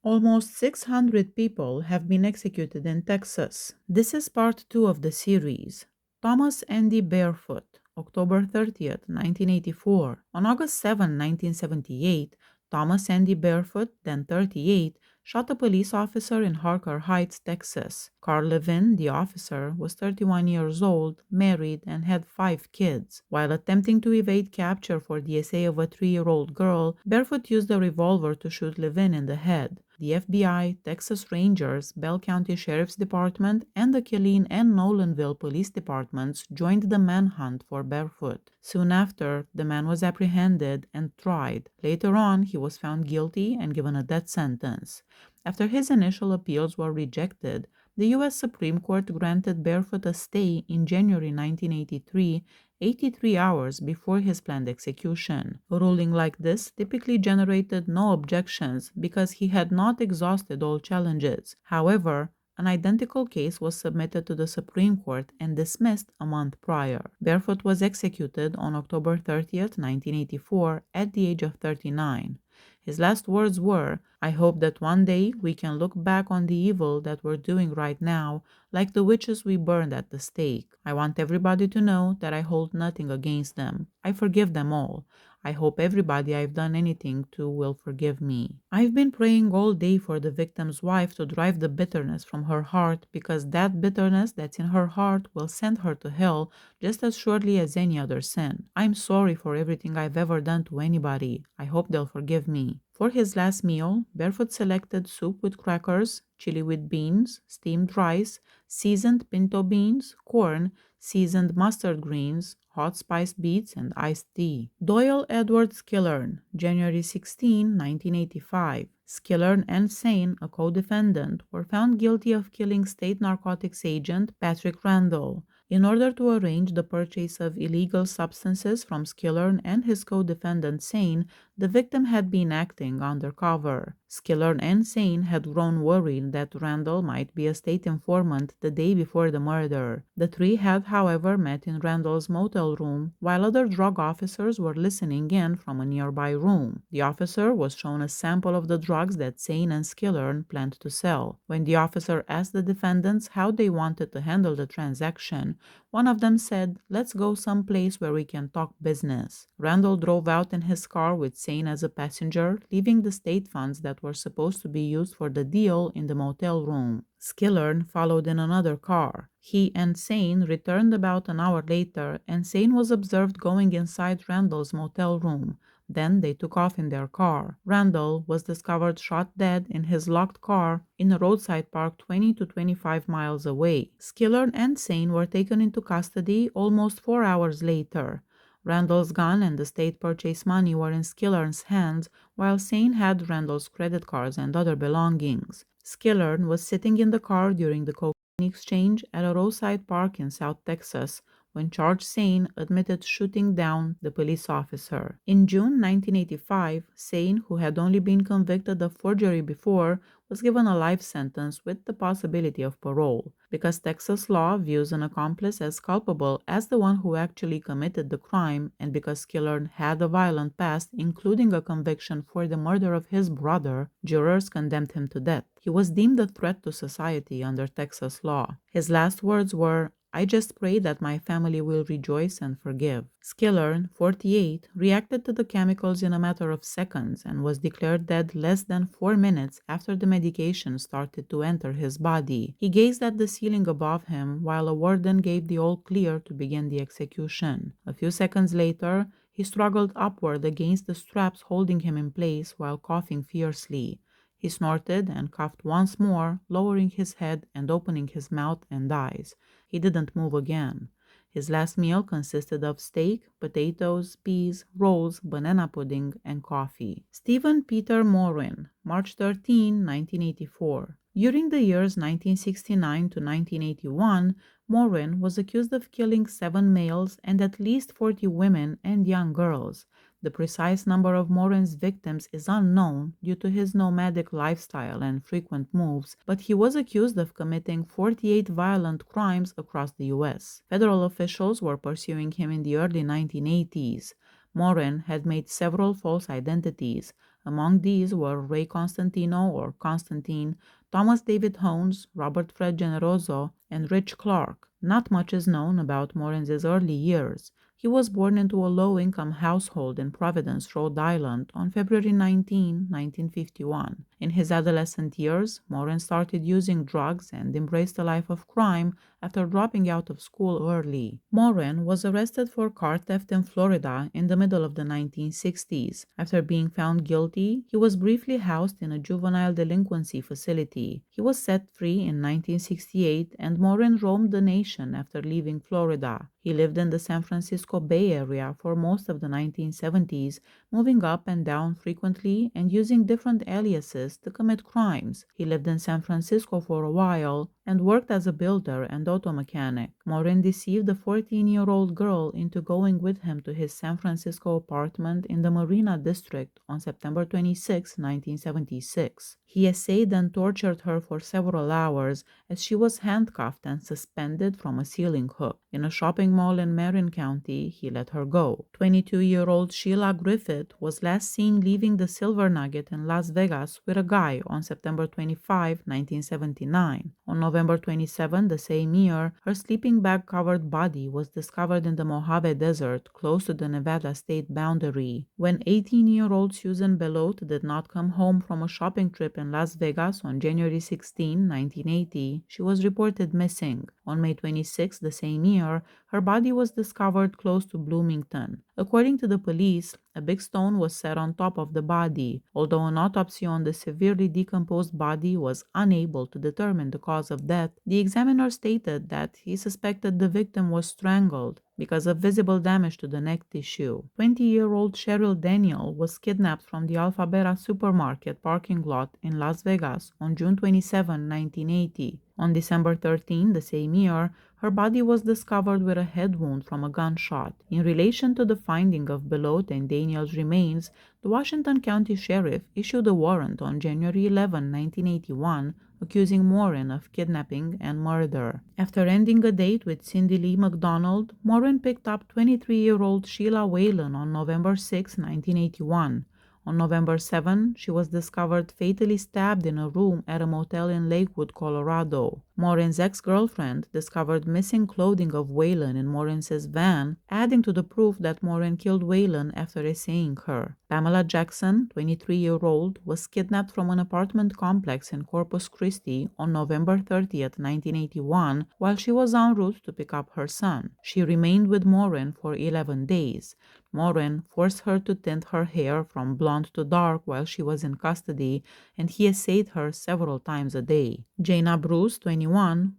Almost 600 people have been executed in Texas. This is part 2 of the series. Thomas Andy Barefoot, October 30th, 1984. On August 7, 1978, Thomas Andy Barefoot, then 38, shot a police officer in Harker Heights, Texas. Carl Levin, the officer, was 31 years old, married, and had 5 kids. While attempting to evade capture for the essay of a 3-year-old girl, Barefoot used a revolver to shoot Levin in the head. The FBI, Texas Rangers, Bell County Sheriff's Department, and the Killeen and Nolanville police departments joined the manhunt for Barefoot. Soon after, the man was apprehended and tried. Later on, he was found guilty and given a death sentence. After his initial appeals were rejected, the U.S. Supreme Court granted Barefoot a stay in January 1983, 83 hours before his planned execution. A ruling like this typically generated no objections because he had not exhausted all challenges. However, an identical case was submitted to the Supreme Court and dismissed a month prior. Barefoot was executed on October 30th, 1984, at the age of 39. His last words were, "I hope that one day we can look back on the evil that we're doing right now like the witches we burned at the stake. I want everybody to know that I hold nothing against them. I forgive them all. I hope everybody I've done anything to will forgive me." I've been praying all day for the victim's wife to drive the bitterness from her heart because that bitterness that's in her heart will send her to hell just as surely as any other sin. I'm sorry for everything I've ever done to anybody. I hope they'll forgive me. For his last meal, Barefoot selected soup with crackers, chili with beans, steamed rice, seasoned pinto beans, corn, seasoned mustard greens, hot spiced beets, and iced tea. Doyle Edward Skillern, January 16, 1985. Skillern and Sane, a co-defendant, were found guilty of killing state narcotics agent Patrick Randall. In order to arrange the purchase of illegal substances from Skillern and his co-defendant Sane, the victim had been acting undercover. Skillern and Sane had grown worried that Randall might be a state informant the day before the murder. The three had, however, met in Randall's motel room, while other drug officers were listening in from a nearby room. The officer was shown a sample of the drugs that Sane and Skillern planned to sell. When the officer asked the defendants how they wanted to handle the transaction, one of them said, "Let's go someplace where we can talk business." Randall drove out in his car with Sane as a passenger, leaving the state funds that were supposed to be used for the deal in the motel room. Skillern followed in another car. He and Sane returned about an hour later, and Sane was observed going inside Randall's motel room. Then they took off in their car. Randall was discovered shot dead in his locked car in a roadside park 20 to 25 miles away. Skillern and Sane were taken into custody almost 4 hours later. Randall's gun and the state purchase money were in Skillern's hands, while Sane had Randall's credit cards and other belongings. Skillern was sitting in the car during the cocaine exchange at a roadside park in South Texas when Charles Sane admitted shooting down the police officer. In June 1985, Sane, who had only been convicted of forgery before, was given a life sentence with the possibility of parole. Because Texas law views an accomplice as culpable as the one who actually committed the crime, and because Skillern had a violent past, including a conviction for the murder of his brother, jurors condemned him to death. He was deemed a threat to society under Texas law. His last words were, "I just pray that my family will rejoice and forgive." Skillern, 48, reacted to the chemicals in a matter of seconds and was declared dead less than 4 minutes after the medication started to enter his body. He gazed at the ceiling above him while a warden gave the all clear to begin the execution. A few seconds later, he struggled upward against the straps holding him in place while coughing fiercely. He snorted and coughed once more, lowering his head and opening his mouth and eyes. He didn't move again. His last meal consisted of steak, potatoes, peas, rolls, banana pudding, and coffee. Stephen Peter Morin, March 13, 1984. During the years 1969 to 1981, Morin was accused of killing 7 males and at least 40 women and young girls. The precise number of Morin's victims is unknown due to his nomadic lifestyle and frequent moves, but he was accused of committing 48 violent crimes across the U.S. Federal officials were pursuing him in the early 1980s. Morin had made several false identities. Among these were Ray Constantino or Constantine, Thomas David Hones, Robert Fred Generoso, and Rich Clark. Not much is known about Morin's early years. He was born into a low-income household in Providence, Rhode Island on February 19, 1951. In his adolescent years, Morin started using drugs and embraced a life of crime after dropping out of school early. Morin was arrested for car theft in Florida in the middle of the 1960s. After being found guilty, he was briefly housed in a juvenile delinquency facility. He was set free in 1968 and Morin roamed the nation after leaving Florida. He lived in the San Francisco Bay Area for most of the 1970s, moving up and down frequently and using different aliases to commit crimes. He lived in San Francisco for a while and worked as a builder and auto mechanic. Morin deceived a 14-year-old girl into going with him to his San Francisco apartment in the Marina district on September 26, 1976. He essayed and tortured her for several hours as she was handcuffed and suspended from a ceiling hook. In a shopping mall in Marin County, he let her go. 22-year-old Sheila Griffith was last seen leaving the Silver Nugget in Las Vegas with a guy on September 25, 1979. On November 27 the same year, her sleeping bag-covered body was discovered in the Mojave Desert close to the Nevada state boundary. When 18-year-old Susan Belote did not come home from a shopping trip in Las Vegas on January 16, 1980, she was reported missing. On May 26 the same year, her body was discovered close to Bloomington. According to the police, a big stone was set on top of the body. Although an autopsy on the severely decomposed body was unable to determine the cause of death, the examiner stated that he suspected the victim was strangled because of visible damage to the neck tissue. 20-year-old Cheryl Daniel was kidnapped from the Alphabeta supermarket parking lot in Las Vegas on June 27, 1980. On December 13, the same year, her body was discovered with a head wound from a gunshot. In relation to the finding of Belote and Daniel's remains, the Washington County Sheriff issued a warrant on January 11, 1981, accusing Morin of kidnapping and murder. After ending a date with Cindy Lee McDonald, Morin picked up 23-year-old Sheila Whalen on November 6, 1981. On November 7, she was discovered fatally stabbed in a room at a motel in Lakewood, Colorado. Morin's ex-girlfriend discovered missing clothing of Whalen in Morin's van, adding to the proof that Morin killed Whalen after essaying her. Pamela Jackson, 23-year-old, was kidnapped from an apartment complex in Corpus Christi on November 30, 1981, while she was en route to pick up her son. She remained with Morin for 11 days. Morin forced her to tint her hair from blonde to dark while she was in custody, and he essayed her several times a day. Jana Bruce, 21,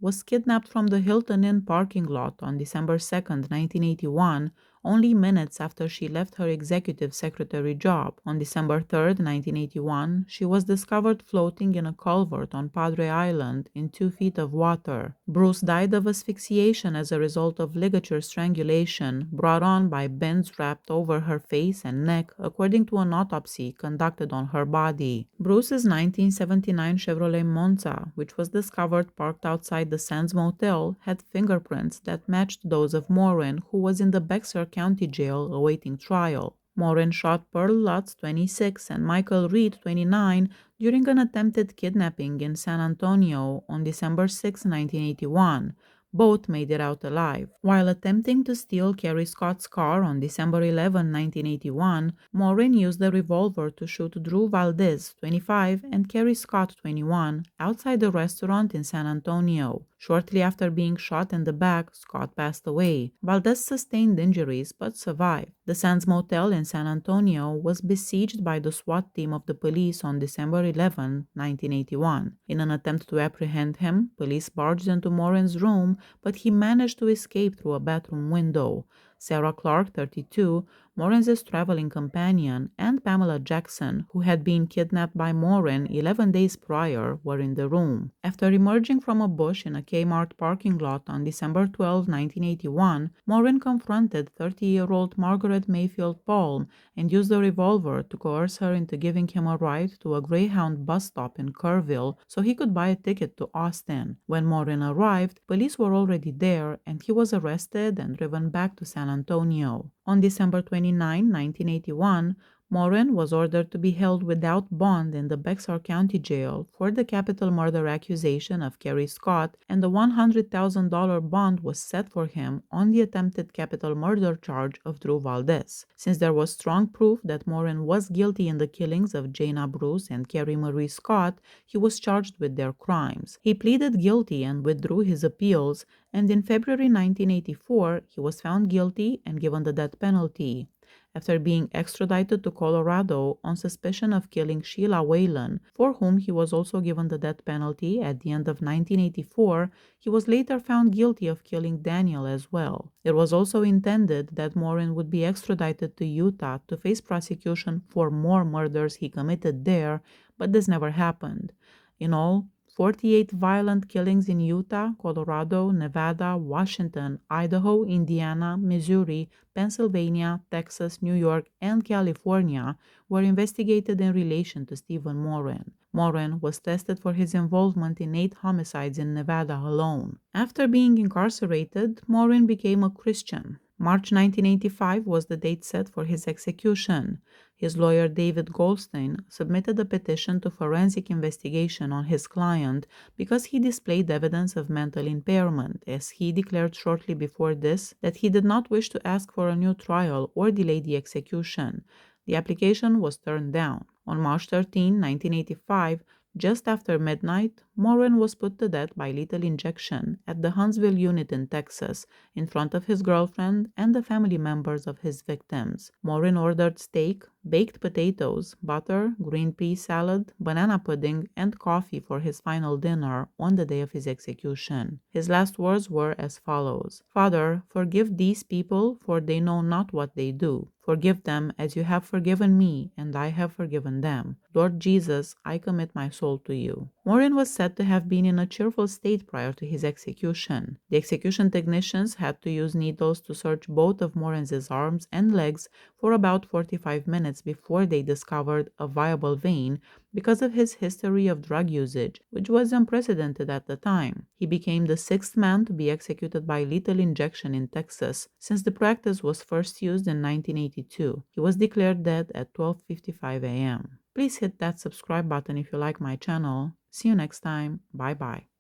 was kidnapped from the Hilton Inn parking lot on December 2, 1981, only minutes after she left her executive secretary job. On December 3, 1981, she was discovered floating in a culvert on Padre Island in 2 feet of water. Bruce died of asphyxiation as a result of ligature strangulation brought on by bends wrapped over her face and neck, according to an autopsy conducted on her body. Bruce's 1979 Chevrolet Monza, which was discovered parked outside the Sands Motel, had fingerprints that matched those of Morin, who was in the Bexar County Jail awaiting trial. Morin shot Pearl Lutz, 26, and Michael Reed, 29, during an attempted kidnapping in San Antonio on December 6, 1981. Both made it out alive. While attempting to steal Carrie Scott's car on December 11, 1981, Morin used a revolver to shoot Drew Valdez, 25, and Carrie Scott, 21, outside a restaurant in San Antonio. Shortly after being shot in the back, Scott passed away. Valdez sustained injuries but survived. The Sands Motel in San Antonio was besieged by the SWAT team of the police on December 11, 1981. In an attempt to apprehend him, police barged into Morin's room, but he managed to escape through a bathroom window. Sarah Clark, 32, Morin's traveling companion, and Pamela Jackson, who had been kidnapped by Morin 11 days prior, were in the room. After emerging from a bush in a Kmart parking lot on December 12, 1981, Morin confronted 30-year-old Margaret Mayfield Palm and used a revolver to coerce her into giving him a ride to a Greyhound bus stop in Kerrville so he could buy a ticket to Austin. When Morin arrived, police were already there and he was arrested and driven back to San Antonio. On December 29, 1981, Morin was ordered to be held without bond in the Bexar County Jail for the capital murder accusation of Kerry Scott, and the $100,000 bond was set for him on the attempted capital murder charge of Drew Valdez. Since there was strong proof that Morin was guilty in the killings of Jana Bruce and Kerry Marie Scott, he was charged with their crimes. He pleaded guilty and withdrew his appeals, and in February 1984, he was found guilty and given the death penalty. After being extradited to Colorado on suspicion of killing Sheila Whalen, for whom he was also given the death penalty at the end of 1984, he was later found guilty of killing Daniel as well. It was also intended that Morin would be extradited to Utah to face prosecution for more murders he committed there, but this never happened. In all, 48 violent killings in Utah, Colorado, Nevada, Washington, Idaho, Indiana, Missouri, Pennsylvania, Texas, New York, and California were investigated in relation to Stephen Morin. Morin was tested for his involvement in 8 homicides in Nevada alone. After being incarcerated, Morin became a Christian. March 1985 was the date set for his execution. His lawyer David Goldstein submitted a petition to forensic investigation on his client because he displayed evidence of mental impairment, as he declared shortly before this that he did not wish to ask for a new trial or delay the execution. The application was turned down. On March 13, 1985, just after midnight, Morin was put to death by lethal injection at the Huntsville unit in Texas, in front of his girlfriend and the family members of his victims. Morin ordered steak, baked potatoes, butter, green pea salad, banana pudding, and coffee for his final dinner on the day of his execution. His last words were as follows: "Father, forgive these people, for they know not what they do. Forgive them as you have forgiven me, and I have forgiven them. Lord Jesus, I commit my soul to you." Morin was said to have been in a cheerful state prior to his execution. The execution technicians had to use needles to search both of Morin's arms and legs for about 45 minutes before they discovered a viable vein because of his history of drug usage, which was unprecedented at the time. He became the 6th man to be executed by lethal injection in Texas since the practice was first used in 1982. He was declared dead at 12:55 a.m. Please hit that subscribe button if you like my channel. See you next time. Bye bye.